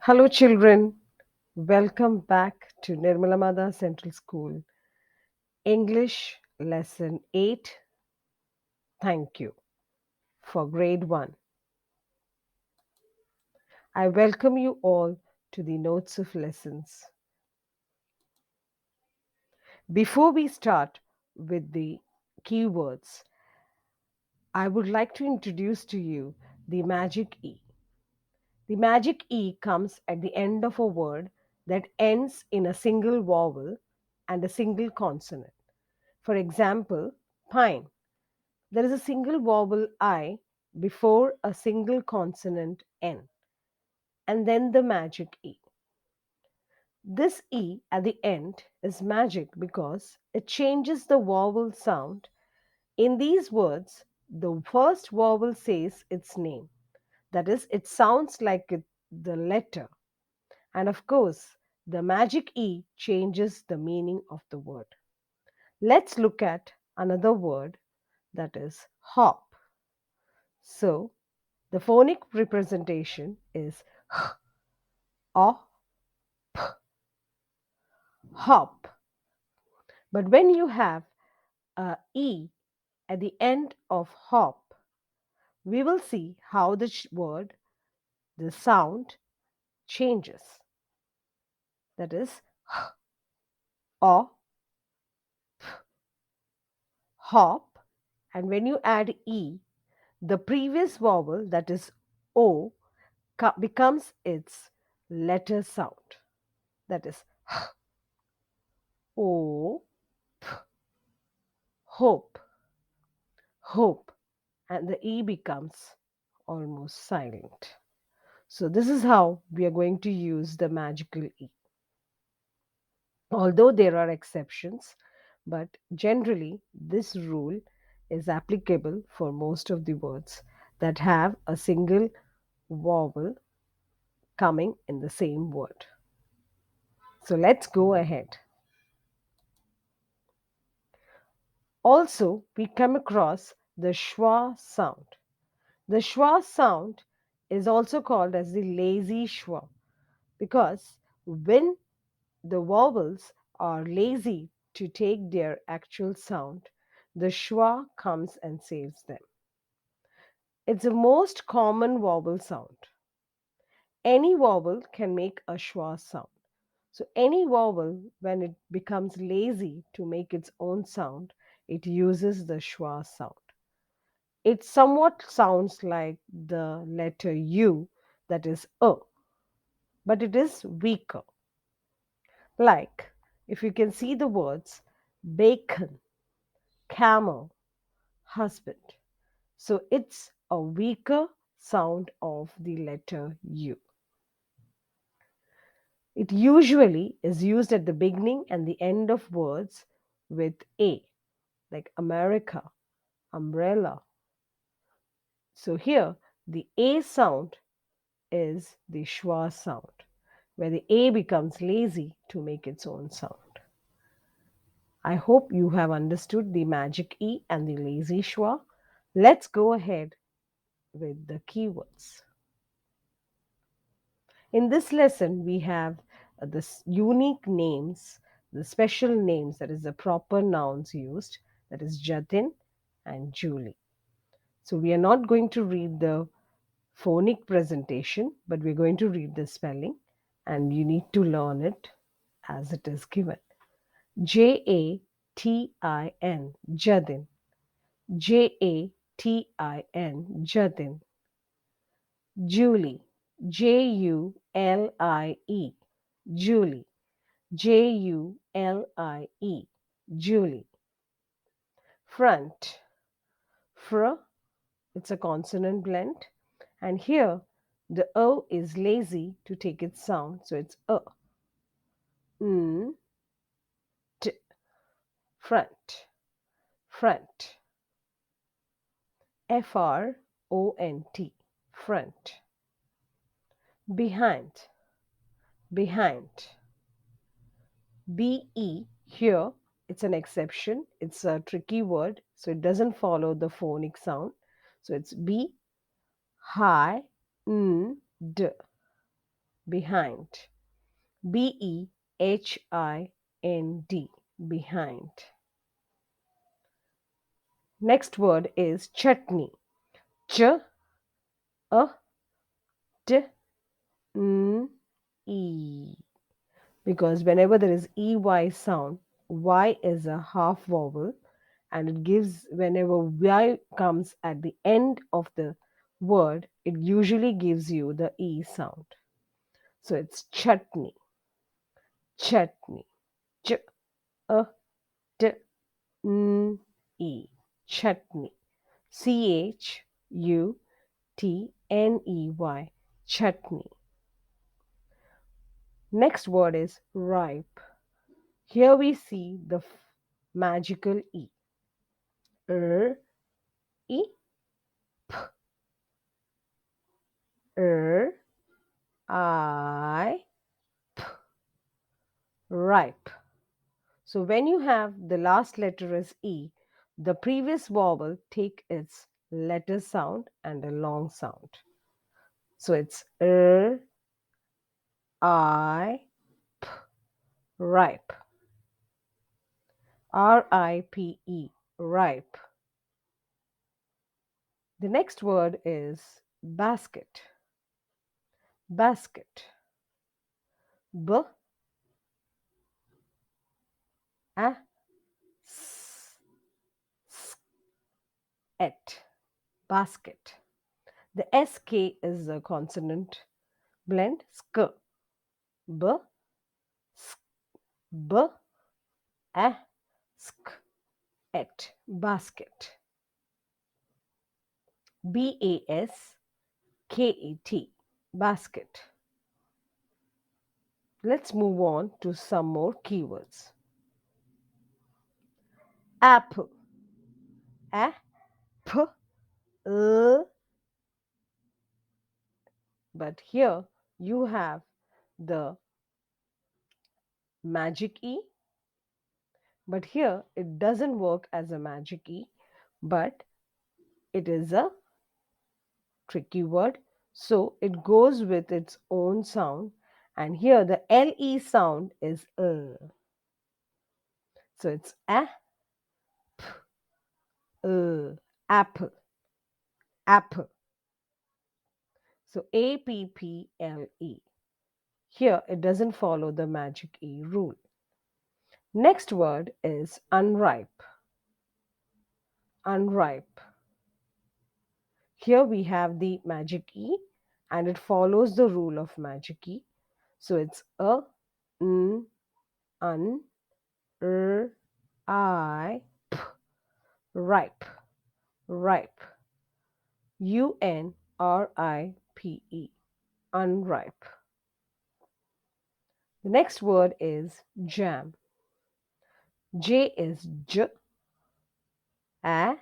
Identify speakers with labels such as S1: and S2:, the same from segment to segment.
S1: Hello, children. Welcome back to NIRMALAMATHA Central School, English Lesson 8. Thank you for Grade 1. I welcome you all to the Notes of Lessons. Before we start with the keywords, I would like to introduce to you the magic E. The magic E comes at the end of a word that ends in a single vowel and a single consonant. For example, pine. There is a single vowel I before a single consonant N, and then the magic E. This E at the end is magic because it changes the vowel sound. In these words, the first vowel says its name. That is, it sounds like the letter. And of course, the magic E changes the meaning of the word. Let's look at another word, that is hop. So, the phonic representation is h, o, hop. But when you have a e at the end of hop, we will see how the word, the sound changes. That is h, o, hop. And when you add e, the previous vowel, that is o, becomes its letter sound. That is h, o, hope, hope, and the E becomes almost silent. So this is how we are going to use the magical E. Although there are exceptions, but generally this rule is applicable for most of the words that have a single vowel coming in the same word. So let's go ahead. Also, we come across the schwa sound. The schwa sound is also called as the lazy schwa because when the vowels are lazy to take their actual sound, the schwa comes and saves them. It's the most common vowel sound. Any vowel can make a schwa sound. So any vowel, when it becomes lazy to make its own sound, it uses the schwa sound. It somewhat sounds like the letter U, that is but it is weaker. Like if you can see the words bacon, camel, husband. So it's a weaker sound of the letter U. It usually is used at the beginning and the end of words with A, like America, umbrella. So here the A sound is the schwa sound, where the A becomes lazy to make its own sound. I hope you have understood the magic E and the lazy schwa. Let's go ahead with the keywords. In this lesson, we have the unique names, the special names, that is the proper nouns used, that is Jatin and Julie. So we are not going to read the phonic presentation, but we're going to read the spelling and you need to learn it as it is given. Jatin, Jadin. Jatin, Jadin. Julie, Julie, Julie, Julie, Julie. Front, fr, it's a consonant blend, and here the O is lazy to take its sound, so it's n, t, front, front. front, front. Behind, behind. Be, here it's an exception. It's a tricky word, so it doesn't follow the phonic sound. So it's be, high, n, d. behind. Behind. Behind. Next word is chutney. Ch a t n e. Because whenever there is EY sound, Y is a half vowel, and it gives, whenever Y comes at the end of the word, it usually gives you the E sound. So it's chutney, chutney, ch a t n e, chutney, CHUTNEY, chutney. Next word is ripe. Here we see the magical E. R, E, P, R, I, P, ripe. So when you have the last letter as E, the previous vowel take its letter sound and a long sound. So it's R, I, P, ripe. RIPE, ripe. The next word is basket. Basket. B, A, S, S, et. Basket. The SK is a consonant blend. Sk, B, sk, B, A, sk, et. Basket. BASKET. Basket. Let's move on to some more keywords. Apple. A, P, but here you have the magic E, but here it doesn't work as a magic E, but it is a tricky word, so it goes with its own sound, and here the LE sound is so it's A, P, apple, apple. So APPLE. Here it doesn't follow the magic E rule. Next word is unripe. Unripe. Here we have the magic E and it follows the rule of magic E. So it's a, n, un, r, I, p, ripe, ripe. UNRIPE, unripe. The next word is jam. J is j, a,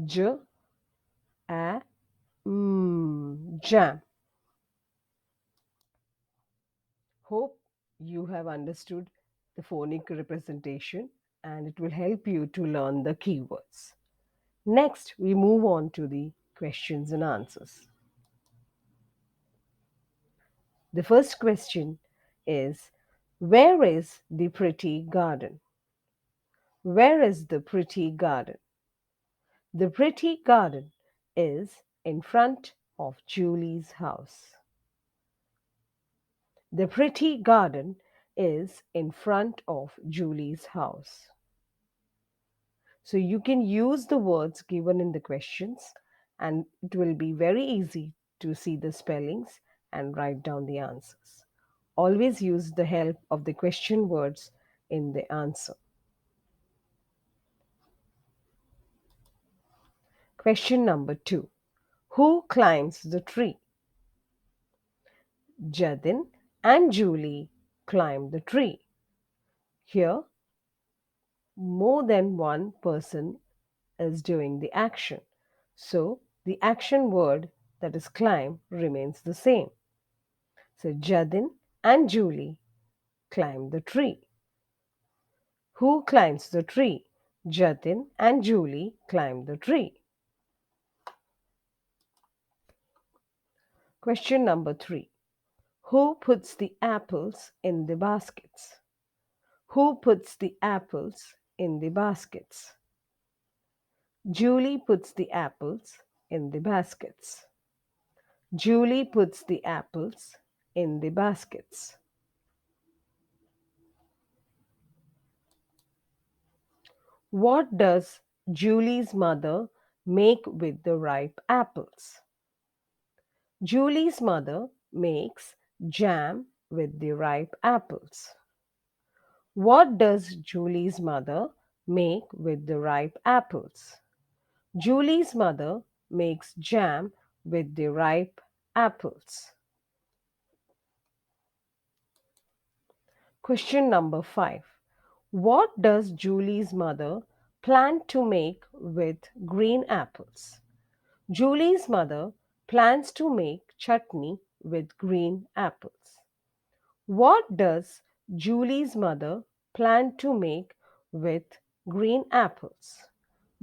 S1: j, a, jam. Hope you have understood the phonic representation and it will help you to learn the keywords. Next, we move on to the questions and answers. The first question is, where is the pretty garden? Where is the pretty garden? The pretty garden is in front of Julie's house. The pretty garden is in front of Julie's house. So you can use the words given in the questions and it will be very easy to see the spellings and write down the answers. Always use the help of the question words in the answer. Question number 2. Who climbs the tree? Jatin and Julie climb the tree. Here, more than one person is doing the action. So, the action word, that is climb, remains the same. So, Jatin and Julie climb the tree. Who climbs the tree? Jatin and Julie climb the tree. Question number 3. Who puts the apples in the baskets? Who puts the apples in the baskets? Julie puts the apples in the baskets. Julie puts the apples in the baskets. What does Julie's mother make with the ripe apples? Julie's mother makes jam with the ripe apples. What does Julie's mother make with the ripe apples? Julie's mother makes jam with the ripe apples. Question number 5. What does Julie's mother plan to make with green apples? Julie's mother plans to make chutney with green apples. What does Julie's mother plan to make with green apples?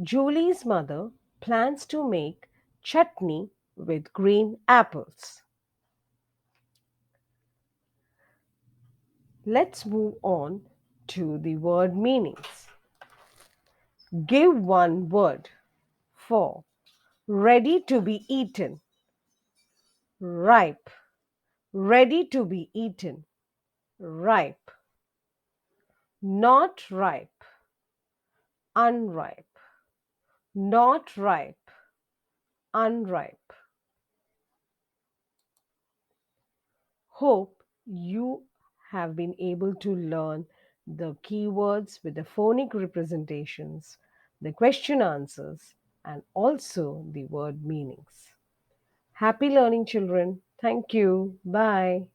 S1: Julie's mother plans to make chutney with green apples. Let's move on to the word meanings. Give one word for ready to be eaten, ripe, ready to be eaten, ripe, not ripe, unripe, not ripe, unripe. Hope you have been able to learn the keywords with the phonic representations, the question answers, and also the word meanings. Happy learning, children. Thank you. Bye.